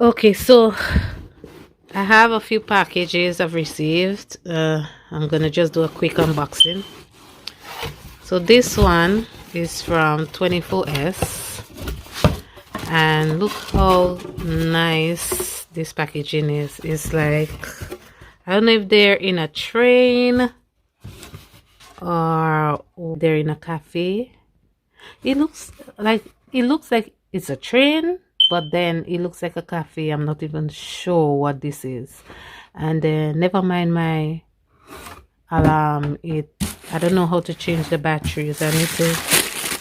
Okay, so I have a few packages I've received. I'm gonna just do a quick unboxing. So this one is from 24S, and look how nice this packaging is. It's like, I don't know if they're in a train or they're in a cafe. It looks like it's a train, but then it looks like a cafe. I'm not even sure what this is. And then never mind my alarm. I don't know how to change the batteries. I need to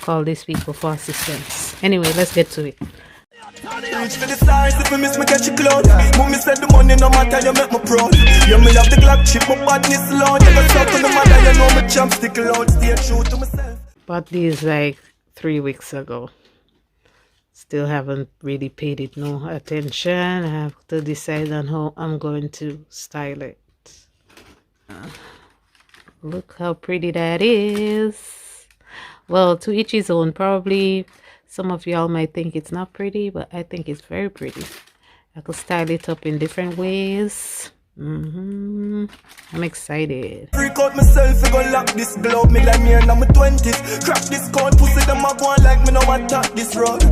call these people for assistance. Anyway, let's get to it. Reach for the stars, if I miss me catch you close. Mommy said the money no matter, you make me proud. You me have the Glock chip, my badness low. You got stuff on the matter, you know me champ stick loud. Stay true to myself. Bought these like 3 weeks ago. Still haven't really paid it no attention. I have to decide on how I'm going to style it. Look how pretty that is. Well, to each his own. Probably some of y'all might think it's not pretty, but I think it's very pretty. I could style it up in different ways. I'm excited. Freak out myself, I go lock this glove. Me like me and I'm 20s. Crack this code, pussy them a go on like me no attack this road.